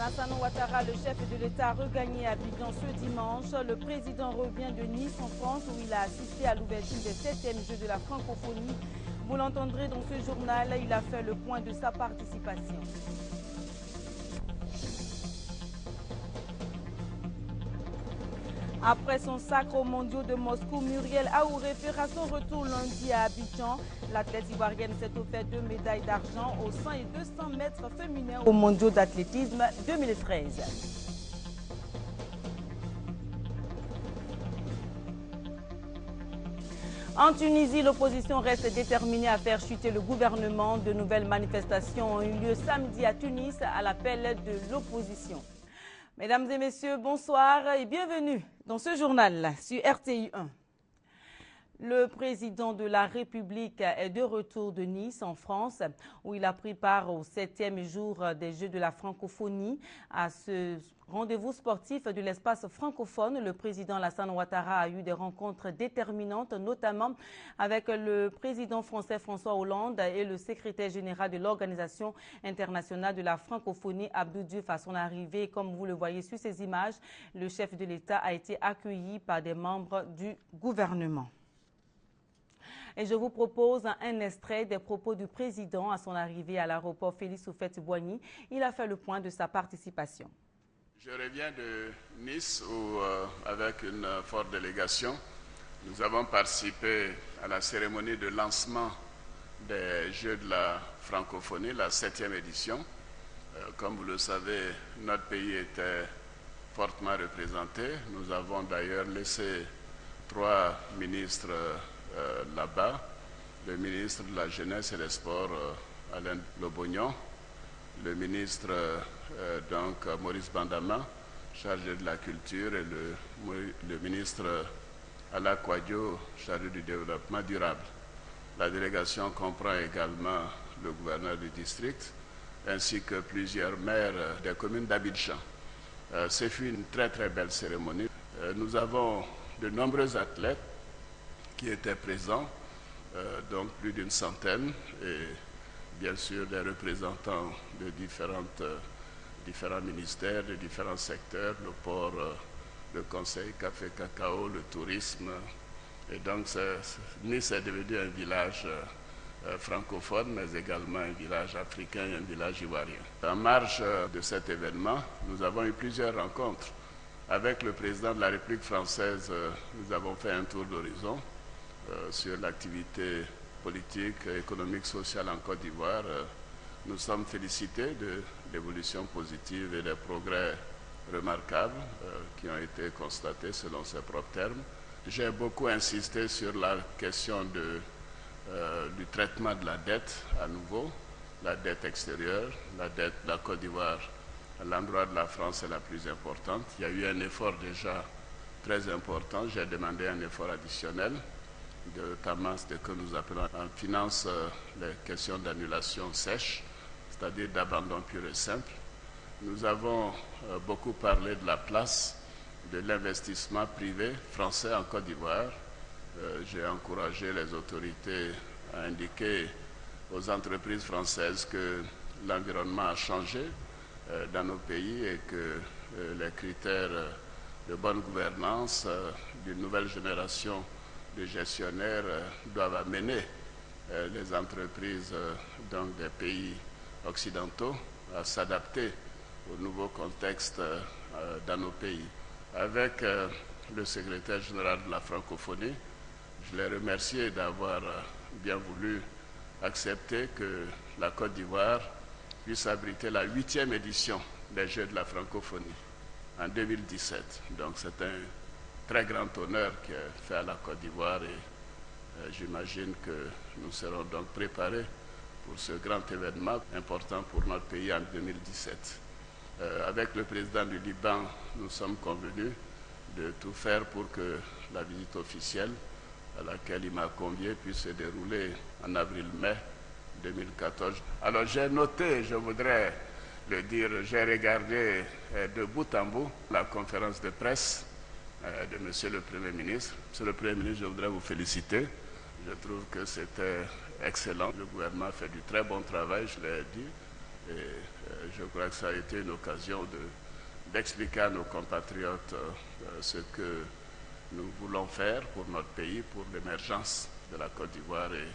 Alassane Ouattara, le chef de l'État, a regagné Abidjan ce dimanche. Le président revient de Nice en France où il a assisté à l'ouverture des 7e Jeux de la francophonie. Vous l'entendrez dans ce journal, il a fait le point de sa participation. Après son sacre aux mondiaux de Moscou, Muriel Aouré fera son retour lundi à Abidjan. L'athlète ivoirienne s'est offert 2 médailles d'argent aux 100 et 200 mètres féminins aux mondiaux d'athlétisme 2013. En Tunisie, l'opposition reste déterminée à faire chuter le gouvernement. De nouvelles manifestations ont eu lieu samedi à Tunis à l'appel de l'opposition. Mesdames et messieurs, bonsoir et bienvenue dans ce journal sur RTI 1. Le président de la République est de retour de Nice en France où il a pris part au 7e jour des Jeux de la francophonie. À ce rendez-vous sportif de l'espace francophone, le président Alassane Ouattara a eu des rencontres déterminantes, notamment avec le président français François Hollande et le secrétaire général de l'Organisation internationale de la francophonie, Abdou Diouf. À son arrivée, comme vous le voyez sur ces images, le chef de l'État a été accueilli par des membres du gouvernement. Et je vous propose un extrait des propos du président à son arrivée à l'aéroport Félix Houphouët-Boigny. Il a fait le point de sa participation. Je reviens de Nice où, avec une forte délégation, nous avons participé à la cérémonie de lancement des Jeux de la francophonie, la 7e édition. Comme vous le savez, notre pays était fortement représenté. Nous avons d'ailleurs laissé 3 ministres là-bas, le ministre de la Jeunesse et des Sports, Alain Lobognon, le ministre Maurice Bandama, chargé de la culture, et le ministre Ala Kouadio, chargé du développement durable. La délégation comprend également le gouverneur du district, ainsi que plusieurs maires des communes d'Abidjan. Ce fut une très très belle cérémonie. Nous avons de nombreux athlètes qui étaient présents, donc plus d'une centaine, et bien sûr des représentants de différents ministères, de différents secteurs, le port, le conseil café cacao, le tourisme. Et donc Nice est devenu un village francophone, mais également un village africain et un village ivoirien. En marge de cet événement, nous avons eu plusieurs rencontres. Avec le président de la République française, nous avons fait un tour d'horizon sur l'activité politique, économique, sociale en Côte d'Ivoire. Nous sommes félicités de l'évolution positive et des progrès remarquables qui ont été constatés selon ses propres termes. J'ai beaucoup insisté sur la question du traitement de la dette à nouveau, la dette extérieure, la dette de la Côte d'Ivoire à l'endroit de la France est la plus importante. Il y a eu un effort déjà très important. J'ai demandé un effort additionnel, notamment ce que nous appelons en finance les questions d'annulation sèche, c'est-à-dire d'abandon pur et simple. Nous avons beaucoup parlé de la place de l'investissement privé français en Côte d'Ivoire. J'ai encouragé les autorités à indiquer aux entreprises françaises que l'environnement a changé dans nos pays et que les critères de bonne gouvernance d'une nouvelle génération de gestionnaires doivent amener les entreprises des pays occidentaux à s'adapter au nouveau contexte dans nos pays. Avec le secrétaire général de la francophonie, je l'ai remercié d'avoir bien voulu accepter que la Côte d'Ivoire puisse abriter la 8e édition des Jeux de la francophonie en 2017. Donc c'est un très grand honneur qui est fait à la Côte d'Ivoire et j'imagine que nous serons donc préparés pour ce grand événement important pour notre pays en 2017. Avec le président du Liban, nous sommes convenus de tout faire pour que la visite officielle à laquelle il m'a convié puisse se dérouler en avril-mai 2014. Alors j'ai noté, je voudrais le dire, j'ai regardé de bout en bout la conférence de presse de Monsieur le Premier ministre. Monsieur le Premier ministre, je voudrais vous féliciter. Je trouve que c'était excellent. Le gouvernement a fait du très bon travail, je l'ai dit. Et je crois que ça a été une occasion d'expliquer à nos compatriotes ce que nous voulons faire pour notre pays, pour l'émergence de la Côte d'Ivoire. Et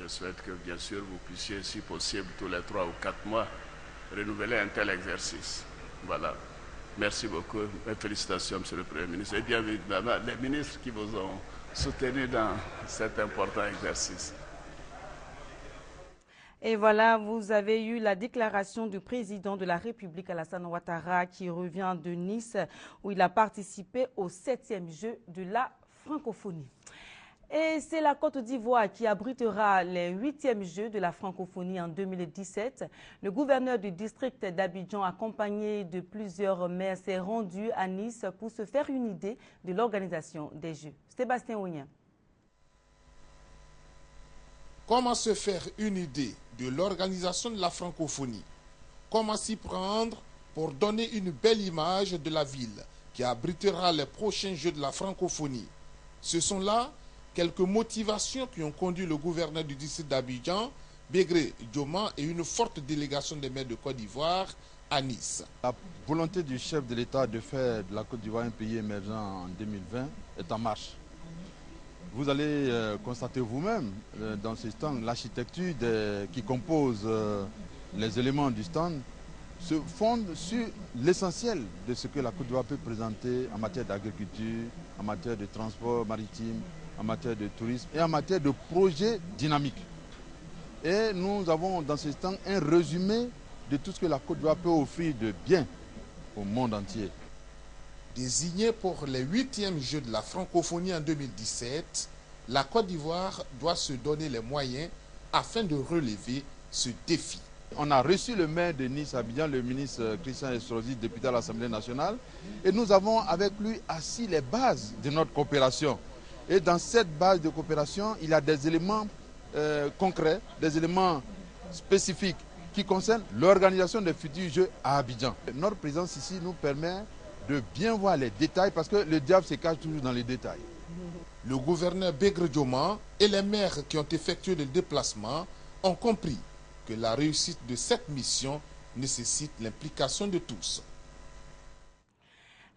je souhaite que, bien sûr, vous puissiez, si possible, tous les 3 ou 4 mois, renouveler un tel exercice. Voilà. Merci beaucoup. Mes félicitations, Monsieur le Premier ministre. Et bien évidemment, les ministres qui vous ont soutenu dans cet important exercice. Et voilà, vous avez eu la déclaration du président de la République, Alassane Ouattara, qui revient de Nice, où il a participé au 7e jeu de la francophonie. Et c'est la Côte d'Ivoire qui abritera les 8e Jeux de la francophonie en 2017. Le gouverneur du district d'Abidjan, accompagné de plusieurs maires, s'est rendu à Nice pour se faire une idée de l'organisation des Jeux. Sébastien Ounien. Comment se faire une idée de l'organisation de la francophonie? Comment s'y prendre pour donner une belle image de la ville qui abritera les prochains Jeux de la francophonie? Ce sont là quelques motivations qui ont conduit le gouverneur du district d'Abidjan, Bégré Dioma, et une forte délégation des maires de Côte d'Ivoire à Nice. La volonté du chef de l'État de faire de la Côte d'Ivoire un pays émergent en 2020 est en marche. Vous allez constater vous-même dans ce stand, l'architecture qui compose les éléments du stand se fonde sur l'essentiel de ce que la Côte d'Ivoire peut présenter en matière d'agriculture, en matière de transport maritime, en matière de tourisme et en matière de projets dynamiques. Et nous avons dans ce stand un résumé de tout ce que la Côte d'Ivoire peut offrir de bien au monde entier. Désigné pour les 8e Jeux de la francophonie en 2017, la Côte d'Ivoire doit se donner les moyens afin de relever ce défi. On a reçu le maire de Nice, Abidjan, le ministre Christian Estrosi, député à l'Assemblée nationale, et nous avons avec lui assis les bases de notre coopération. Et dans cette base de coopération, il y a des éléments concrets, des éléments spécifiques qui concernent l'organisation des futurs Jeux à Abidjan. Notre présence ici nous permet de bien voir les détails parce que le diable se cache toujours dans les détails. Le gouverneur Bégré Dioma et les maires qui ont effectué le déplacement ont compris que la réussite de cette mission nécessite l'implication de tous.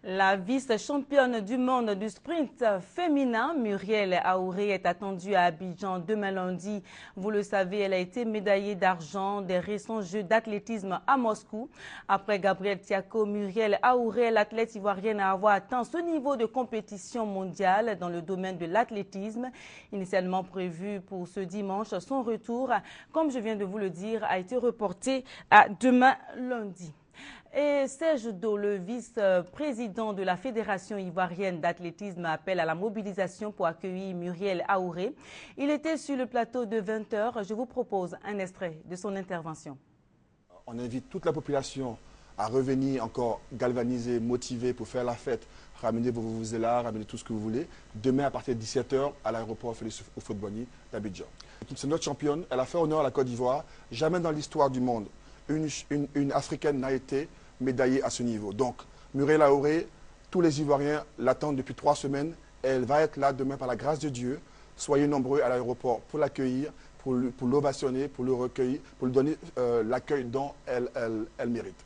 La vice-championne du monde du sprint féminin, Muriel Aouré, est attendue à Abidjan demain lundi. Vous le savez, elle a été médaillée d'argent des récents Jeux d'athlétisme à Moscou. Après Gabriel Tiako, Muriel Aouré est l'athlète ivoirienne à avoir atteint ce niveau de compétition mondiale dans le domaine de l'athlétisme. Initialement prévu pour ce dimanche, son retour, comme je viens de vous le dire, a été reporté à demain lundi. Et Serge Do, le vice-président de la Fédération ivoirienne d'athlétisme, appelle à la mobilisation pour accueillir Muriel Aouré. Il était sur le plateau de 20h. Je vous propose un extrait de son intervention. On invite toute la population à revenir encore galvanisée, motivée pour faire la fête. Ramenez vos vuvuzelas, ramenez tout ce que vous voulez. Demain, à partir de 17h, à l'aéroport Félix Houphouët-Boigny d'Abidjan. C'est notre championne. Elle a fait honneur à la Côte d'Ivoire. Jamais dans l'histoire du monde, une Africaine n'a été médaillée à ce niveau. Donc, Muriel Aouré, tous les Ivoiriens l'attendent depuis 3 semaines. Elle va être là demain par la grâce de Dieu. Soyez nombreux à l'aéroport pour l'accueillir, pour l'ovationner, pour le recueillir, pour lui donner l'accueil dont elle mérite.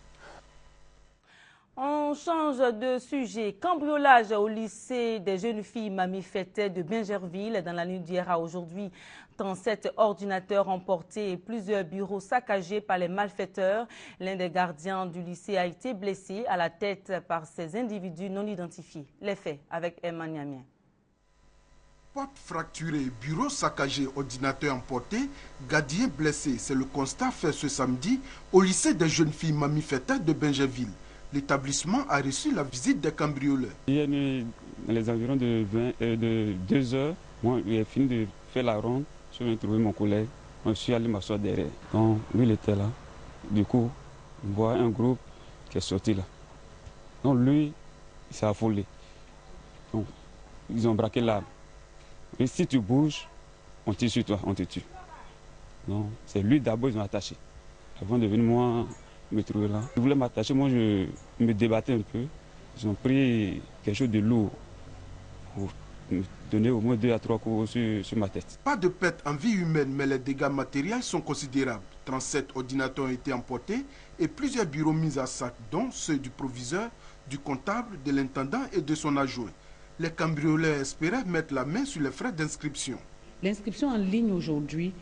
On change de sujet. Cambriolage au lycée des jeunes filles Mami Fete de Bingerville dans la nuit d'hier à aujourd'hui. 37 ordinateurs emportés et plusieurs bureaux saccagés par les malfaiteurs. L'un des gardiens du lycée a été blessé à la tête par ces individus non identifiés. Les faits avec Emma Niamien. Porte fracturée, bureau saccagé, ordinateur emporté, gardien blessé. C'est le constat fait ce samedi au lycée des jeunes filles Mami Fete de Bingerville. L'établissement a reçu la visite des cambrioleurs. Hier nuit, dans les environs de 2 heures, moi j'ai fini de faire la ronde. Je viens trouver mon collègue. Je suis allé m'asseoir derrière. Donc lui il était là. Du coup, on voit un groupe qui est sorti là. Donc lui, il s'est affolé. Donc ils ont braqué l'arme. Et si tu bouges, on tire sur toi, on te tue. Donc c'est lui d'abord ils ont attaché. Avant de venir moi me trouver là. Ils voulaient m'attacher, moi je me débattais un peu. Ils ont pris quelque chose de lourd pour me donner au moins 2 à 3 coups sur ma tête. Pas de perte en vie humaine, mais les dégâts matériels sont considérables. 37 ordinateurs ont été emportés et plusieurs bureaux mis à sac, dont ceux du proviseur, du comptable, de l'intendant et de son adjoint. Les cambrioleurs espéraient mettre la main sur les frais d'inscription. L'inscription en ligne aujourd'hui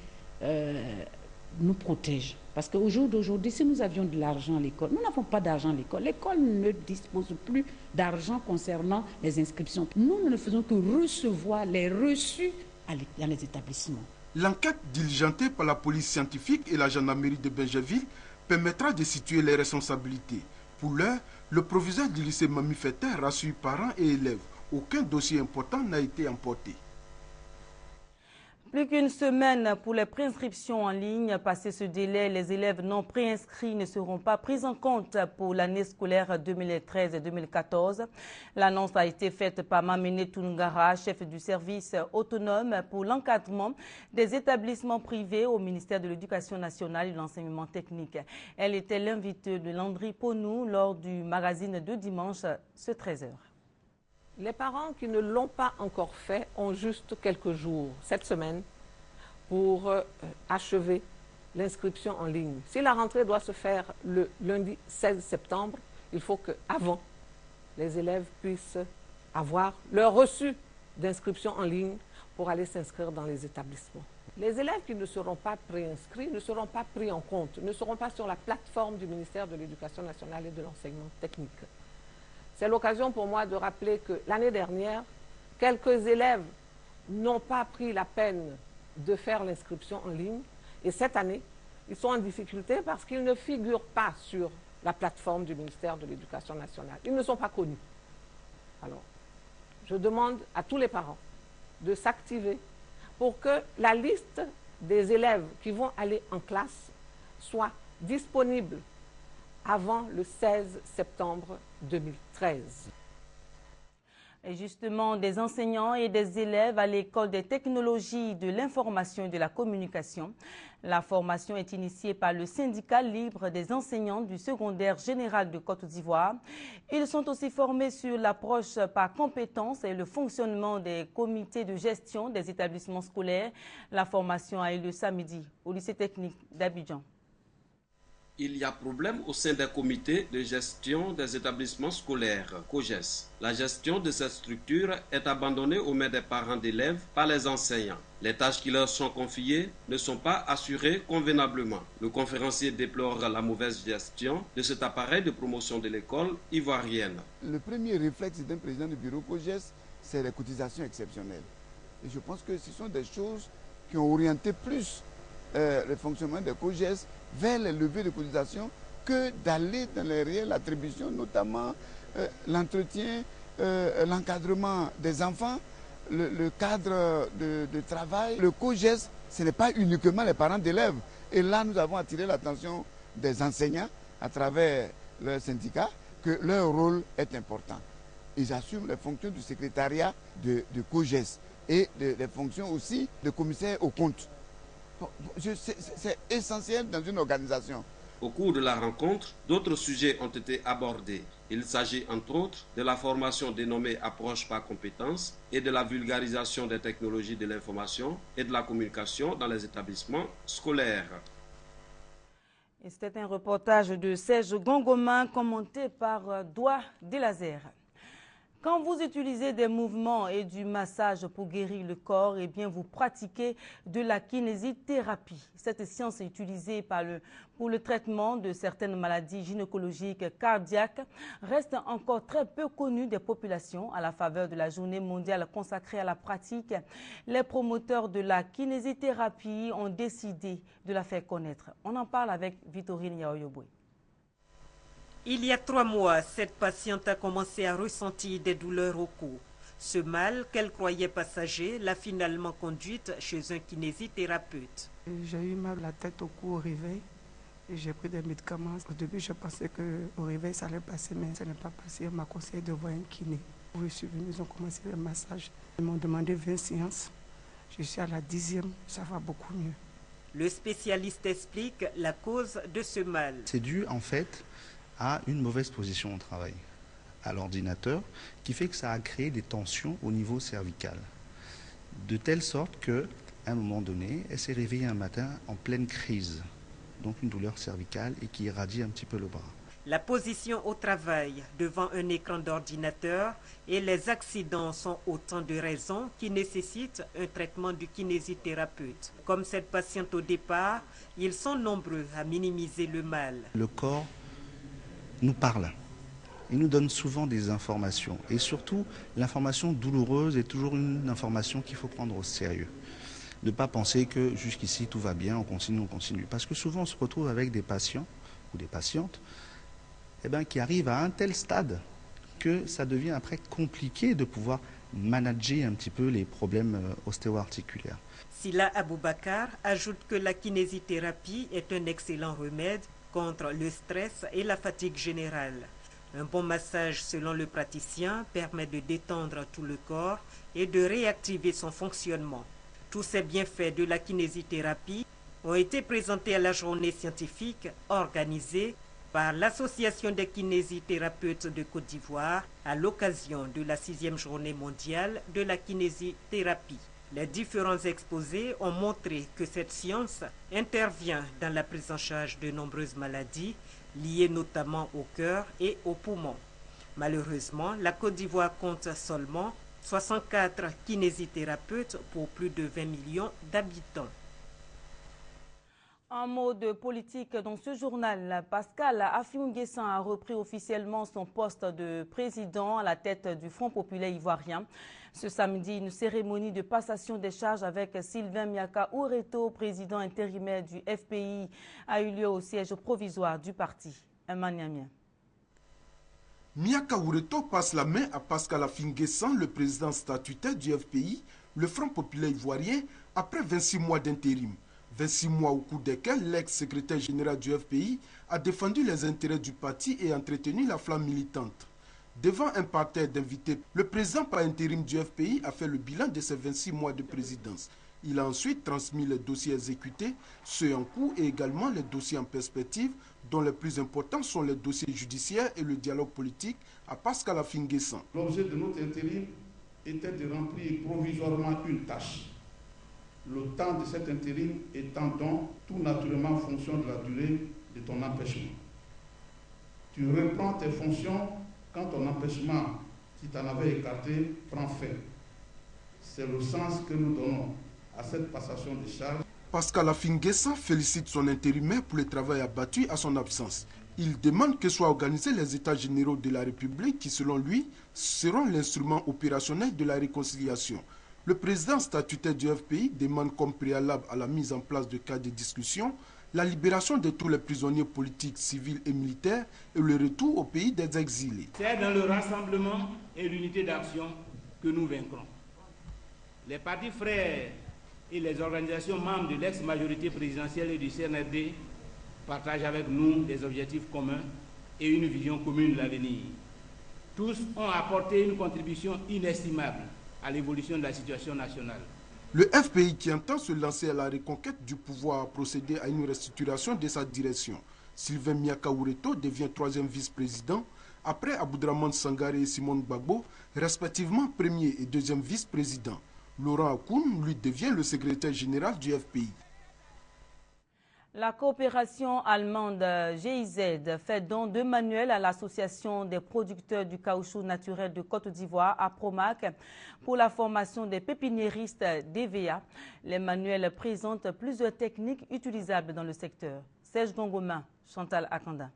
nous protège. Parce qu'au jour d'aujourd'hui, si nous avions de l'argent à l'école, nous n'avons pas d'argent à l'école. L'école ne dispose plus d'argent concernant les inscriptions. Nous ne faisons que recevoir les reçus dans les établissements. L'enquête diligentée par la police scientifique et la gendarmerie de Benjaville permettra de situer les responsabilités. Pour l'heure, le proviseur du lycée Mami Fetteh rassure parents et élèves. Aucun dossier important n'a été emporté. Plus qu'une semaine pour les préinscriptions en ligne. Passé ce délai, les élèves non préinscrits ne seront pas pris en compte pour l'année scolaire 2013-2014. L'annonce a été faite par Mamene Tungara, chef du service autonome pour l'encadrement des établissements privés au ministère de l'Éducation nationale et de l'enseignement technique. Elle était l'invitée de Landry Ponou lors du magazine de dimanche, ce 13h. Les parents qui ne l'ont pas encore fait ont juste quelques jours, cette semaine, pour achever l'inscription en ligne. Si la rentrée doit se faire le lundi 16 septembre, il faut qu'avant, les élèves puissent avoir leur reçu d'inscription en ligne pour aller s'inscrire dans les établissements. Les élèves qui ne seront pas préinscrits ne seront pas pris en compte, ne seront pas sur la plateforme du ministère de l'Éducation nationale et de l'enseignement technique. C'est l'occasion pour moi de rappeler que l'année dernière, quelques élèves n'ont pas pris la peine de faire l'inscription en ligne. Et cette année, ils sont en difficulté parce qu'ils ne figurent pas sur la plateforme du ministère de l'Éducation nationale. Ils ne sont pas connus. Alors, je demande à tous les parents de s'activer pour que la liste des élèves qui vont aller en classe soit disponible avant le 16 septembre 2013. Et justement, des enseignants et des élèves à l'école des technologies de l'information et de la communication. La formation est initiée par le syndicat libre des enseignants du secondaire général de Côte d'Ivoire. Ils sont aussi formés sur l'approche par compétences et le fonctionnement des comités de gestion des établissements scolaires. La formation a eu lieu samedi au lycée technique d'Abidjan. Il y a problème au sein des comités de gestion des établissements scolaires, COGES. La gestion de cette structure est abandonnée aux mains des parents d'élèves par les enseignants. Les tâches qui leur sont confiées ne sont pas assurées convenablement. Le conférencier déplore la mauvaise gestion de cet appareil de promotion de l'école ivoirienne. Le premier réflexe d'un président du bureau COGES, c'est les cotisations exceptionnelles. Et je pense que ce sont des choses qui ont orienté plus le fonctionnement des COGES vers les levées de cotisation que d'aller dans les réelles attributions, notamment l'entretien, l'encadrement des enfants, le cadre de travail. Le COGES, ce n'est pas uniquement les parents d'élèves. Et là, nous avons attiré l'attention des enseignants à travers leur syndicat que leur rôle est important. Ils assument les fonctions du secrétariat de COGES et les fonctions aussi de commissaire aux comptes. C'est essentiel dans une organisation. Au cours de la rencontre, d'autres sujets ont été abordés. Il s'agit entre autres de la formation dénommée approche par compétences et de la vulgarisation des technologies de l'information et de la communication dans les établissements scolaires. Et c'était un reportage de Serge Gongoma commenté par Doua Delazer. Quand vous utilisez des mouvements et du massage pour guérir le corps, eh bien vous pratiquez de la kinésithérapie. Cette science est utilisée pour le traitement de certaines maladies gynécologiques cardiaques reste encore très peu connue des populations. À la faveur de la journée mondiale consacrée à la pratique, les promoteurs de la kinésithérapie ont décidé de la faire connaître. On en parle avec Vitorine Yaoyobwe. Il y a 3 mois, cette patiente a commencé à ressentir des douleurs au cou. Ce mal, qu'elle croyait passager, l'a finalement conduite chez un kinésithérapeute. J'ai eu mal à la tête au cou au réveil et j'ai pris des médicaments. Au début, je pensais qu'au réveil, ça allait passer, mais ça n'est pas passé. On m'a conseillé de voir un kiné. Je suis venue, ils ont commencé le massage. Ils m'ont demandé 20 séances. Je suis à la 10e, ça va beaucoup mieux. Le spécialiste explique la cause de ce mal. C'est dû en fait à une mauvaise position au travail, à l'ordinateur, qui fait que ça a créé des tensions au niveau cervical. De telle sorte qu'à un moment donné, elle s'est réveillée un matin en pleine crise. donc une douleur cervicale et qui irradie un petit peu le bras. La position au travail devant un écran d'ordinateur et les accidents sont autant de raisons qui nécessitent un traitement du kinésithérapeute. Comme cette patiente au départ, ils sont nombreux à minimiser le mal. Le corps nous parle. Il nous donne souvent des informations. Et surtout, l'information douloureuse est toujours une information qu'il faut prendre au sérieux. Ne pas penser que jusqu'ici tout va bien, on continue. Parce que souvent on se retrouve avec des patients ou des patientes qui arrivent à un tel stade que ça devient après compliqué de pouvoir manager un petit peu les problèmes ostéo-articulaires. Sila Aboubakar ajoute que la kinésithérapie est un excellent remède contre le stress et la fatigue générale. Un bon massage, selon le praticien, permet de détendre tout le corps et de réactiver son fonctionnement. Tous ces bienfaits de la kinésithérapie ont été présentés à la journée scientifique organisée par l'Association des kinésithérapeutes de Côte d'Ivoire à l'occasion de la 6e journée mondiale de la kinésithérapie. Les différents exposés ont montré que cette science intervient dans la prise en charge de nombreuses maladies liées notamment au cœur et aux poumons. Malheureusement, la Côte d'Ivoire compte seulement 64 kinésithérapeutes pour plus de 20 millions d'habitants. Un mot de politique dans ce journal. Pascal Affi-N'Guessan a repris officiellement son poste de président à la tête du Front populaire ivoirien. Ce samedi, une cérémonie de passation des charges avec Sylvain Miaka Oureto, président intérimaire du FPI, a eu lieu au siège provisoire du parti. Miaka Oureto passe la main à Pascal Affi-N'Guessan, le président statutaire du FPI, le Front populaire ivoirien, après 26 mois d'intérim. 26 mois au cours desquels l'ex-secrétaire général du FPI a défendu les intérêts du parti et entretenu la flamme militante. Devant un parterre d'invités, le président par intérim du FPI a fait le bilan de ses 26 mois de présidence. Il a ensuite transmis les dossiers exécutés, ceux en cours et également les dossiers en perspective, dont les plus importants sont les dossiers judiciaires et le dialogue politique à Pascal Affi-N'Guessan. L'objet de notre intérim était de remplir provisoirement une tâche. Le temps de cet intérim étant donc tout naturellement en fonction de la durée de ton empêchement. Tu reprends tes fonctions quand ton empêchement qui t'en avait écarté prend fin. C'est le sens que nous donnons à cette passation de charges. Pascal Affi-N'Guessan félicite son intérimaire pour le travail abattu à son absence. Il demande que soient organisés les États généraux de la République qui, selon lui, seront l'instrument opérationnel de la réconciliation. Le président statutaire du FPI demande comme préalable à la mise en place de cas de discussion la libération de tous les prisonniers politiques, civils et militaires et le retour au pays des exilés. C'est dans le rassemblement et l'unité d'action que nous vaincrons. Les partis frères et les organisations membres de l'ex-majorité présidentielle et du CNRD partagent avec nous des objectifs communs et une vision commune de l'avenir. Tous ont apporté une contribution inestimable à l'évolution de la situation nationale. Le FPI qui entend se lancer à la reconquête du pouvoir a procédé à une restructuration de sa direction. Sylvain Miaka Oureto devient 3e vice-président, après Aboudraman Sangaré et Simone Gbagbo, respectivement 1er et 2e vice-président. Laurent Akoun, lui, devient le secrétaire général du FPI. La coopération allemande GIZ fait don de manuels à l'Association des producteurs du caoutchouc naturel de Côte d'Ivoire, à Promac, pour la formation des pépiniéristes d'EVA. Les manuels présentent plusieurs techniques utilisables dans le secteur. Serge Gongomin, Chantal Akanda.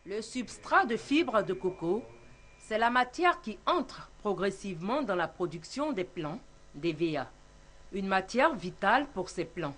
Le substrat de fibres de coco, c'est la matière qui entre progressivement dans la production des plants d'EVA. Une matière vitale pour ces plants.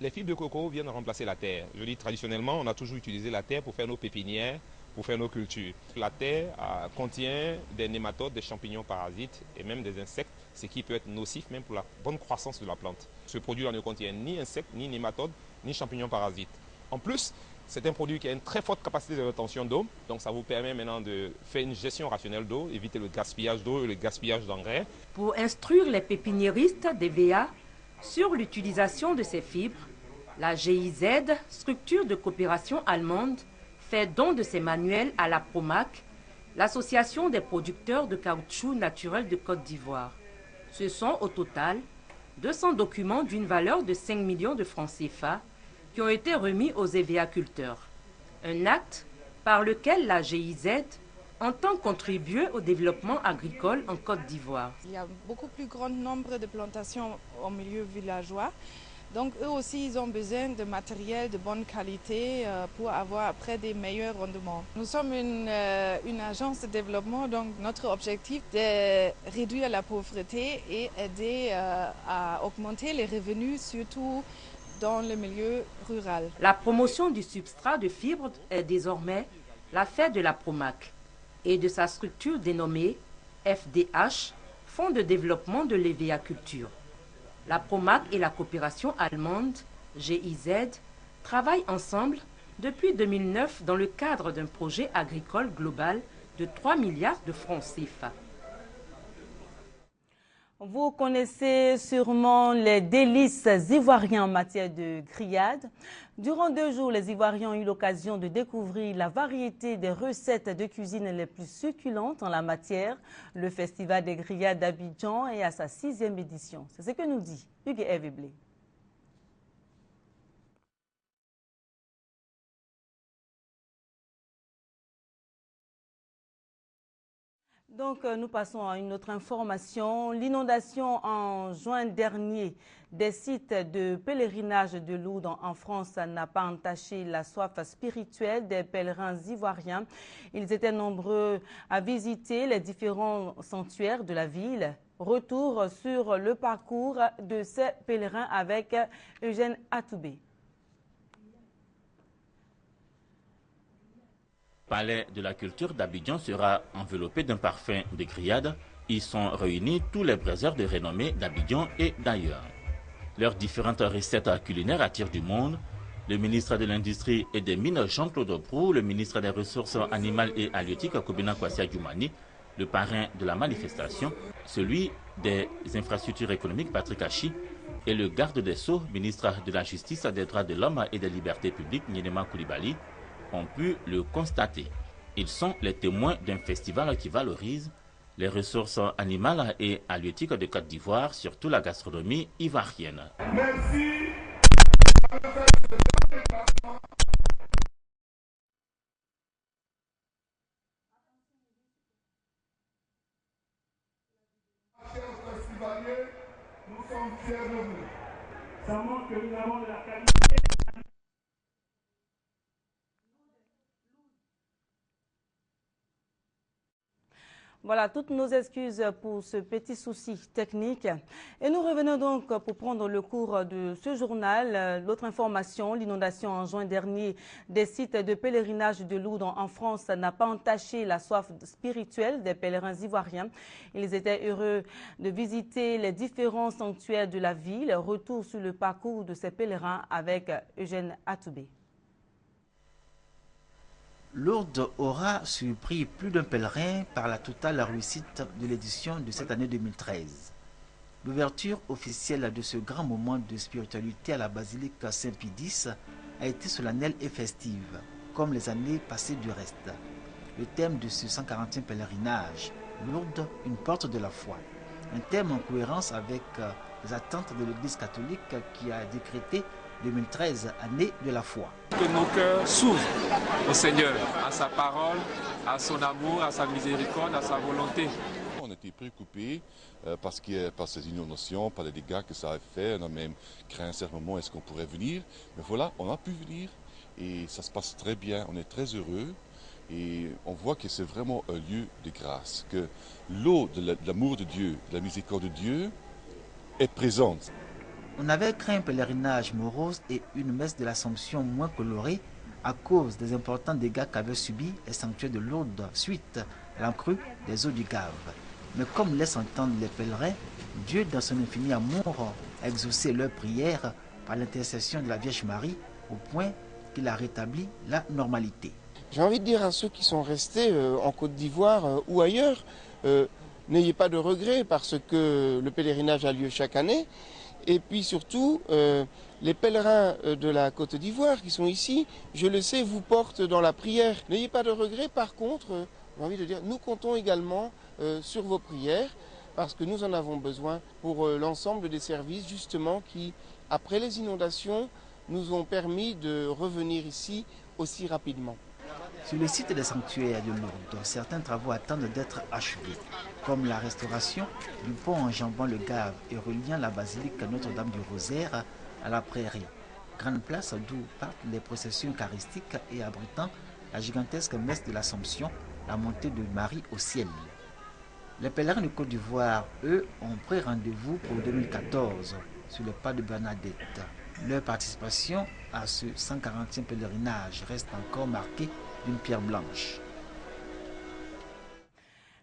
Les fibres de coco viennent remplacer la terre. Je dis traditionnellement, on a toujours utilisé la terre pour faire nos pépinières, pour faire nos cultures. La terre contient des nématodes, des champignons parasites et même des insectes, ce qui peut être nocif même pour la bonne croissance de la plante. Ce produit-là ne contient ni insectes, ni nématodes, ni champignons parasites. En plus, c'est un produit qui a une très forte capacité de rétention d'eau, donc ça vous permet maintenant de faire une gestion rationnelle d'eau, éviter le gaspillage d'eau et le gaspillage d'engrais. Pour instruire les pépiniéristes d'EVA sur l'utilisation de ces fibres, la GIZ, structure de coopération allemande, fait don de ses manuels à la Promac, l'association des producteurs de caoutchouc naturel de Côte d'Ivoire. Ce sont au total 200 documents d'une valeur de 5 millions de francs CFA qui ont été remis aux évéaculteurs. Un acte par lequel la GIZ entend contribuer au développement agricole en Côte d'Ivoire. Il y a beaucoup plus grand nombre de plantations au milieu villageois. Donc eux aussi, ils ont besoin de matériel de bonne qualité pour avoir après des meilleurs rendements. Nous sommes une agence de développement, donc notre objectif est de réduire la pauvreté et aider à augmenter les revenus, surtout dans le milieu rural. La promotion du substrat de fibres est désormais l'affaire de la Promac et de sa structure dénommée FDH, Fonds de développement de l'évéaculture. La Promac et la coopération allemande GIZ travaillent ensemble depuis 2009 dans le cadre d'un projet agricole global de 3 milliards de francs CFA. Vous connaissez sûrement les délices ivoiriens en matière de grillade. Durant 2 jours, les Ivoiriens ont eu l'occasion de découvrir la variété des recettes de cuisine les plus succulentes en la matière. Le Festival des grillades d'Abidjan est à sa 6e édition. C'est ce que nous dit Hugues Eveblé. Donc, nous passons à une autre information. L'inondation en juin dernier des sites de pèlerinage de Lourdes en France n'a pas entaché la soif spirituelle des pèlerins ivoiriens. Ils étaient nombreux à visiter les différents sanctuaires de la ville. Retour sur le parcours de ces pèlerins avec Eugène Atoubé. Le palais de la culture d'Abidjan sera enveloppé d'un parfum de grillade. Y sont réunis tous les braiseurs de renommée d'Abidjan et d'ailleurs. Leurs différentes recettes culinaires attirent du monde. Le ministre de l'Industrie et des Mines, Jean-Claude Brou, le ministre des Ressources animales et halieutiques, Kobina Kwasi Adjoumani, le parrain de la manifestation, celui des infrastructures économiques, Patrick Hachi, et le garde des Sceaux, ministre de la Justice, des Droits de l'Homme et des Libertés publiques, Niénéma Koulibaly, ont pu le constater. Ils sont les témoins d'un festival qui valorise les ressources animales et halieutiques de Côte d'Ivoire, surtout la gastronomie ivoirienne. Merci. Chers festivaliers, nous sommes fiers de vous. Ça montre que nous avons de la qualité. Voilà, toutes nos excuses pour ce petit souci technique. Et nous revenons donc pour prendre le cours de ce journal. L'autre information, l'inondation en juin dernier des sites de pèlerinage de Lourdes en France n'a pas entaché la soif spirituelle des pèlerins ivoiriens. Ils étaient heureux de visiter les différents sanctuaires de la ville. Retour sur le parcours de ces pèlerins avec Eugène Atoubé. Lourdes aura surpris plus d'un pèlerin par la totale réussite de l'édition de cette année 2013. L'ouverture officielle de ce grand moment de spiritualité à la basilique Saint-Pie X a été solennelle et festive, comme les années passées du reste. Le thème de ce 140e pèlerinage, Lourdes, une porte de la foi. Un thème en cohérence avec les attentes de l'Église catholique qui a décrété 2013, année de la foi. Que nos cœurs s'ouvrent au Seigneur, à sa parole, à son amour, à sa miséricorde, à sa volonté. On était préoccupés par ces inondations, par les dégâts que ça a fait. On a même craint à certains moments est-ce qu'on pourrait venir. Mais voilà, on a pu venir et ça se passe très bien. On est très heureux et on voit que c'est vraiment un lieu de grâce, que l'eau de l'amour de Dieu, de la miséricorde de Dieu est présente. On avait craint un pèlerinage morose et une messe de l'Assomption moins colorée à cause des importants dégâts qu'avaient subis les sanctuaires de Lourdes suite à l'encrue des eaux du Gave. Mais comme laissent entendre les pèlerins, Dieu dans son infini amour a exaucé leurs prières par l'intercession de la Vierge Marie au point qu'il a rétabli la normalité. J'ai envie de dire à ceux qui sont restés en Côte d'Ivoire ou ailleurs, n'ayez pas de regrets parce que le pèlerinage a lieu chaque année. Et puis surtout, les pèlerins de la Côte d'Ivoire qui sont ici, je le sais, vous portent dans la prière. N'ayez pas de regrets. Par contre, j'ai envie de dire, nous comptons également sur vos prières parce que nous en avons besoin pour l'ensemble des services justement qui, après les inondations, nous ont permis de revenir ici aussi rapidement. Sur le site des sanctuaires de Lourdes, certains travaux attendent d'être achevés, comme la restauration du pont enjambant le Gave et reliant la basilique Notre-Dame du Rosaire à la prairie. Grande place d'où partent les processions eucharistiques et abritant la gigantesque messe de l'Assomption, la montée de Marie au ciel. Les pèlerins de Côte d'Ivoire, eux, ont pris rendez-vous pour 2014 sur le pas de Bernadette. Leur participation à ce 140e pèlerinage reste encore marquée d'une pierre blanche.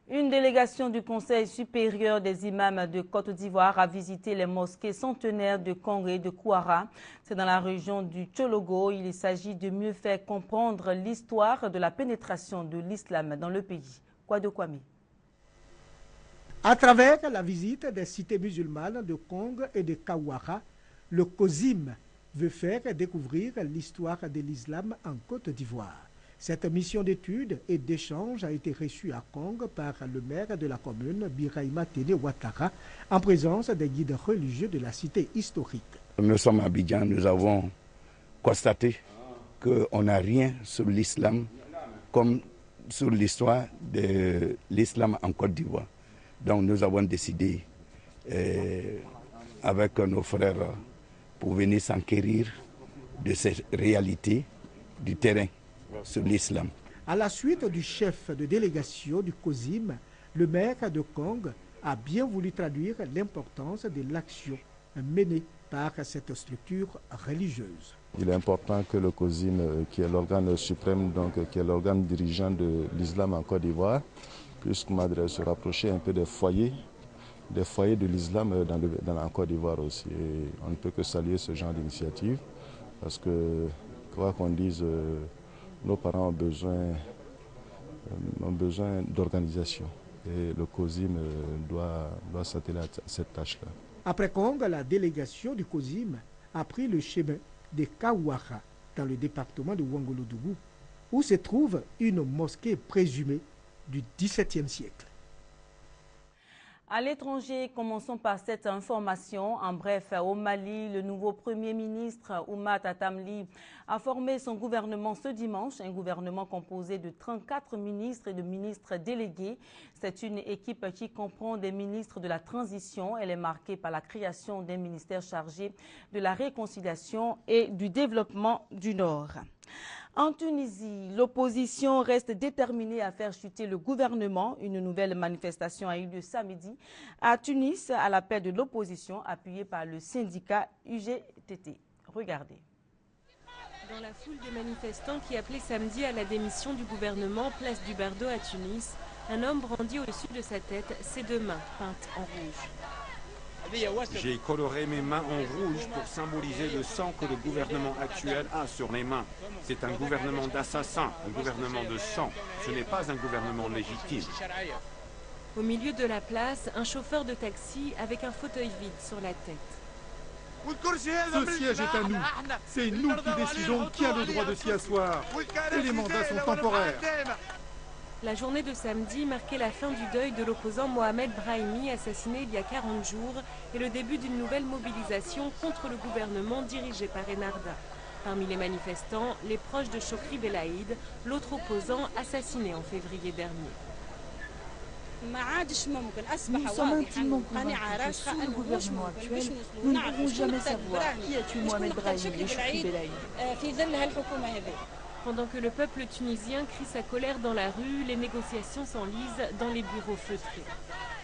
Une délégation du Conseil supérieur des imams de Côte d'Ivoire a visité les mosquées centenaires de Kong et de Kouara. C'est dans la région du Tchologo. Il s'agit de mieux faire comprendre l'histoire de la pénétration de l'islam dans le pays. Kouado Kwame. À travers la visite des cités musulmanes de Kong et de Kouara, le COSIM veut faire découvrir l'histoire de l'islam en Côte d'Ivoire. Cette mission d'études et d'échange a été reçue à Kong par le maire de la commune, Birahima Tene Ouattara, en présence des guides religieux de la cité historique. Nous sommes à Abidjan, nous avons constaté qu'on n'a rien sur l'islam comme sur l'histoire de l'islam en Côte d'Ivoire. Donc nous avons décidé avec nos frères pour venir s'enquérir de ces réalités du terrain sur l'islam. À la suite du chef de délégation du COSIM, le maire de Kong a bien voulu traduire l'importance de l'action menée par cette structure religieuse. Il est important que le COSIM, qui est l'organe suprême, donc qui est l'organe dirigeant de l'islam en Côte d'Ivoire, puisse se rapprocher un peu des foyers de l'islam en Côte d'Ivoire aussi. Et on ne peut que saluer ce genre d'initiative parce que, quoi qu'on dise, nos parents ont besoin d'organisation et le COSIM doit s'atteler à cette tâche-là. Après Kong, la délégation du COSIM a pris le chemin de Kouara dans le département de Ouangolodougou où se trouve une mosquée présumée du XVIIe siècle. À l'étranger, commençons par cette information. En bref, au Mali, le nouveau Premier ministre Oumat Atamli a formé son gouvernement ce dimanche, un gouvernement composé de 34 ministres et de ministres délégués. C'est une équipe qui comprend des ministres de la transition. Elle est marquée par la création d'un ministère chargé de la réconciliation et du développement du Nord. En Tunisie, l'opposition reste déterminée à faire chuter le gouvernement. Une nouvelle manifestation a eu lieu samedi à Tunis à l'appel de l'opposition appuyée par le syndicat UGTT. Regardez. Dans la foule des manifestants qui appelaient samedi à la démission du gouvernement place du Bardo à Tunis, un homme brandit au-dessus de sa tête ses deux mains peintes en rouge. J'ai coloré mes mains en rouge pour symboliser le sang que le gouvernement actuel a sur les mains. C'est un gouvernement d'assassins, un gouvernement de sang. Ce n'est pas un gouvernement légitime. Au milieu de la place, un chauffeur de taxi avec un fauteuil vide sur la tête. Ce siège est à nous. C'est nous qui décidons qui a le droit de s'y asseoir. Et les mandats sont temporaires. La journée de samedi marquait la fin du deuil de l'opposant Mohamed Brahimi, assassiné il y a 40 jours, et le début d'une nouvelle mobilisation contre le gouvernement dirigé par Enarda. Parmi les manifestants, les proches de Chokri Belaïd, l'autre opposant assassiné en février dernier. Nous sommes intimement convaincus que sous le gouvernement actuel, nous ne pourrons jamais savoir qui a tué Mohamed Brahimi et Chokri Belaïd. Pendant que le peuple tunisien crie sa colère dans la rue, les négociations s'enlisent dans les bureaux feutrés.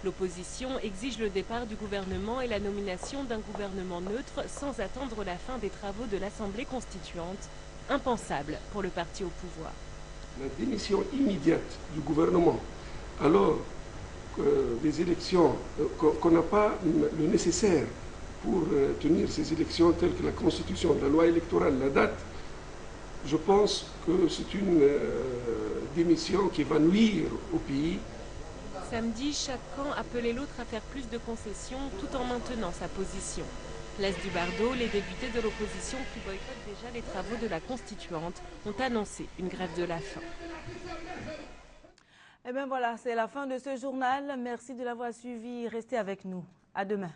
L'opposition exige le départ du gouvernement et la nomination d'un gouvernement neutre sans attendre la fin des travaux de l'Assemblée constituante, impensable pour le parti au pouvoir. La démission immédiate du gouvernement, alors que les élections, qu'on n'a pas le nécessaire pour tenir ces élections telles que la Constitution, la loi électorale, la date, je pense que c'est une démission qui va nuire au pays. Samedi, chaque camp appelait l'autre à faire plus de concessions tout en maintenant sa position. Place du Bardo, les députés de l'opposition qui boycottent déjà les travaux de la Constituante ont annoncé une grève de la faim. Et bien voilà, c'est la fin de ce journal. Merci de l'avoir suivi. Restez avec nous. À demain.